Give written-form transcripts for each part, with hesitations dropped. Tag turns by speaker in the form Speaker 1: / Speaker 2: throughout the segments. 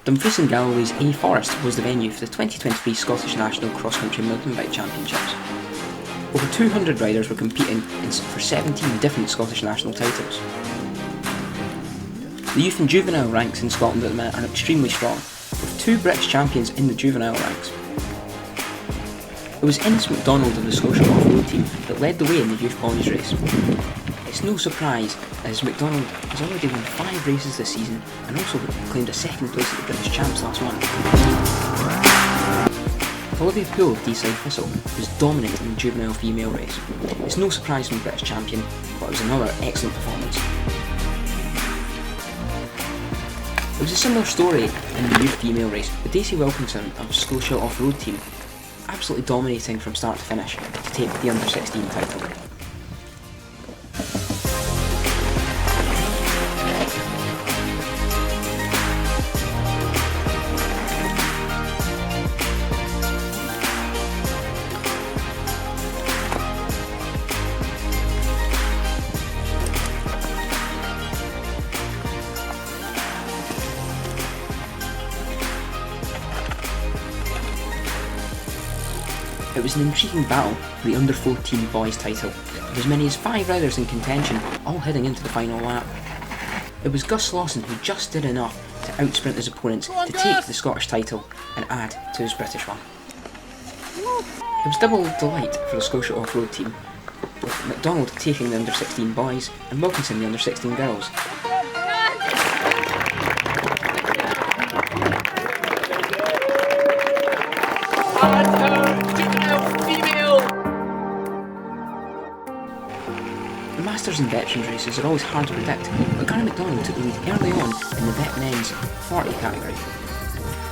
Speaker 1: Dumfries and Galloway's A Forest was the venue for the 2023 Scottish National Cross Country Mountain Bike Championships. Over 200 riders were competing for 17 different Scottish national titles. The youth and juvenile ranks in Scotland at the minute are extremely strong, with 2 British champions in the juvenile ranks. It was Innes MacDonald of the Scotia off-road team that led the way in the youth boys race. It's no surprise, as MacDonald has already won 5 races this season and also claimed a second place at the British Champs last month. Olivia Poole of Deeside Thistle was dominant in the juvenile female race. It's no surprise from the British champion, but it was another excellent performance. It was a similar story in the youth female race, with Daisy Wilkinson of Scotia off-road team absolutely dominating from start to finish to take the under-16 title. It was an intriguing battle for the under-14 boys title, with as many as 5 riders in contention, all heading into the final lap. It was Gus Lawson who just did enough to outsprint his opponents to take the Scottish title and add to his British one. It was double delight for the Scotia off-road team, with MacDonald taking the under-16 boys and Wilkinson the under-16 girls. The Masters and Veterans races are always hard to predict, but Gary MacDonald took the lead early on in the Vet Men's 40 category.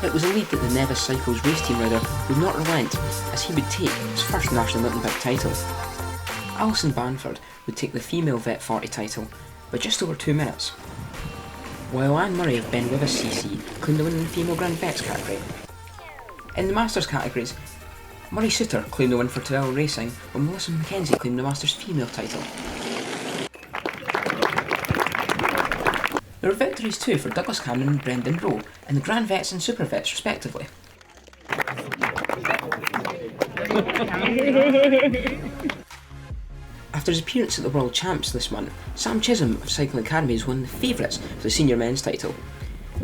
Speaker 1: It was a lead that the Nevis Cycles race team rider would not relent, as he would take his first national mountain bike title. Alison Banford would take the female Vet 40 title by just over 2 minutes, while Anne Murray of Ben Wyvis CC claimed the win in the female Grand Vets category. In the Masters categories, Murray Suter claimed the win for Tyrrell Racing, while Melissa Mackenzie claimed the Masters female title. There were victories too for Douglas Cameron and Brendan Rowe in the Grand Vets and Super Vets respectively. After his appearance at the World Champs this month, Sam Chisholm of Cycling Academy is one of the favourites for the senior men's title.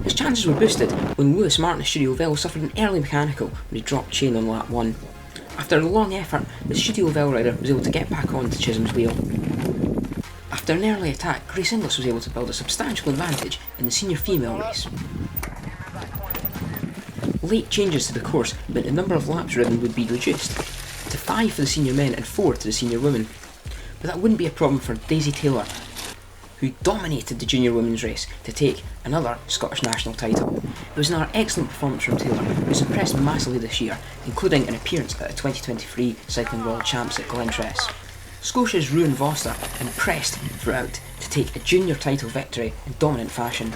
Speaker 1: His chances were boosted when Lewis Martin of Studio Ville suffered an early mechanical when he dropped chain on lap 1. After a long effort, the Studio Ville rider was able to get back onto Chisholm's wheel. After an early attack, Grace Inglis was able to build a substantial advantage in the senior female race. Late changes to the course meant the number of laps ridden would be reduced to 5 for the senior men and 4 to the senior women. But that wouldn't be a problem for Daisy Taylor, who dominated the junior women's race to take another Scottish national title. It was another excellent performance from Taylor, who's impressed massively this year, including an appearance at the 2023 Cycling World Champs at Glentress. Scotia's Ruan Voster impressed throughout to take a junior title victory in dominant fashion.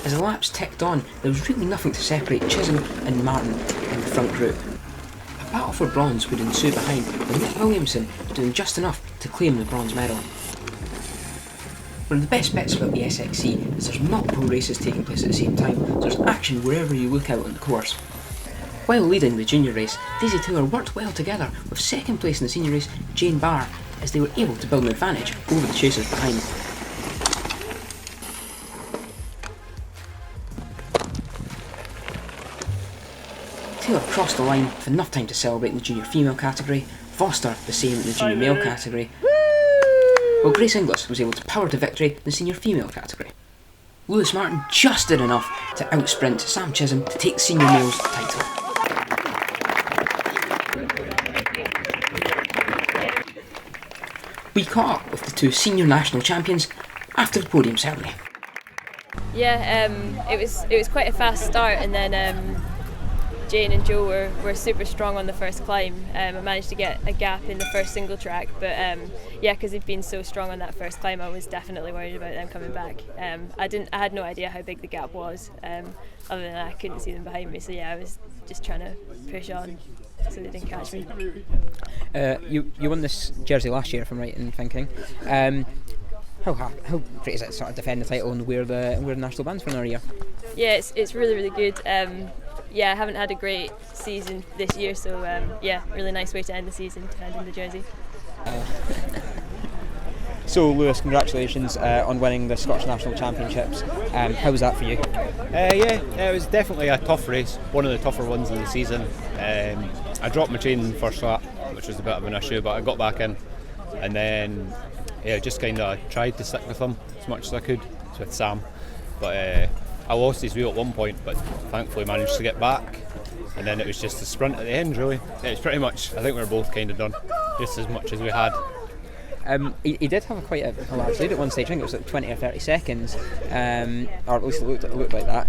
Speaker 1: As the laps ticked on, there was really nothing to separate Chisholm and Martin in the front group. A battle for bronze would ensue behind, with Nick Williamson doing just enough to claim the bronze medal. One of the best bits about the SXC is there's multiple races taking place at the same time, so there's action wherever you look out on the course. While leading the junior race, Daisy Taylor worked well together with second place in the senior race, Jane Barr, as they were able to build an advantage over the chasers behind. Taylor crossed the line with enough time to celebrate in the junior female category, Foster the same in the junior male category, while Grace Inglis was able to power to victory in the senior female category. Lewis Martin just did enough to outsprint Sam Chisholm to take the senior male's title. We caught up with the 2 senior national champions after the podium ceremony.
Speaker 2: Yeah, it was quite a fast start, and then Jane and Joe were super strong on the first climb. I managed to get a gap in the first single track, but yeah, because they've been so strong on that first climb, I was definitely worried about them coming back. I had no idea how big the gap was. Other than that, I couldn't see them behind me, so yeah, I was just trying to push on so they didn't catch me.
Speaker 1: You won this jersey last year, if I'm right in thinking. How How great is it to sort of defend the title and wear the national bands for another year?
Speaker 2: Yeah, it's really, really good. Yeah, I haven't had a great season this year, so yeah, really nice way to end the season, defending the jersey.
Speaker 1: So Lewis, congratulations on winning the Scottish National Championships. How was that for you?
Speaker 3: Yeah, it was definitely a tough race, one of the tougher ones of the season. I dropped my chain in the first lap, which was a bit of an issue, but I got back in, and then just kind of tried to stick with him as much as I could with Sam, but I lost his wheel at one point, but thankfully managed to get back, and then it was just a sprint at the end really. It was pretty much, I think we were both kind of done, just as much as we had.
Speaker 1: He did have quite a large lead at one stage. I think it was like 20 or 30 seconds, or at least it looked like that.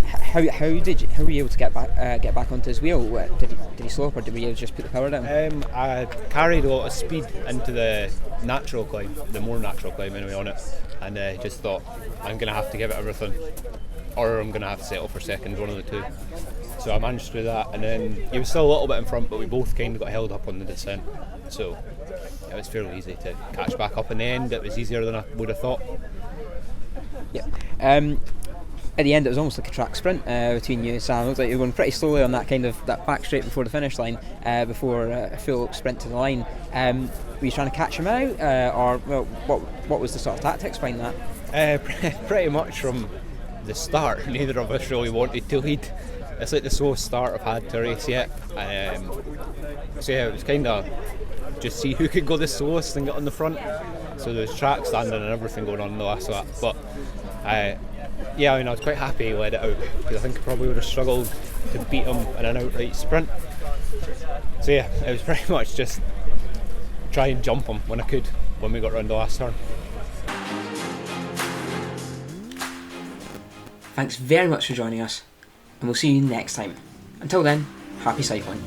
Speaker 1: How were you able to get back onto his wheel? Did he slow up, or did we just put the power down?
Speaker 3: I carried a lot of speed into the natural climb, the more natural climb anyway on it, and just thought I'm going to have to give it everything, or I'm going to have to settle for second, one of the two. So I managed to do that, and then he was still a little bit in front, but we both kind of got held up on the descent. So it was fairly easy to catch back up in the end. It was easier than I would have thought.
Speaker 1: Yeah. At the end, it was almost like a track sprint between you and Sam. It looked like you were going pretty slowly on that back straight before the finish line, before a full sprint to the line. Were you trying to catch him out, or what was the sort of tactics behind that?
Speaker 3: Pretty much from the start, neither of us really wanted to lead. It's like the slowest start I've had to a race yet. So yeah, it was kind of just see who could go the slowest and get on the front. So there was track standing and everything going on in the last lap. But yeah, I was quite happy he led it out, because I think I probably would have struggled to beat him in an outright sprint. So yeah, it was pretty much just try and jump him when I could when we got round the last turn.
Speaker 1: Thanks very much for joining us, and we'll see you next time. Until then, happy cycling.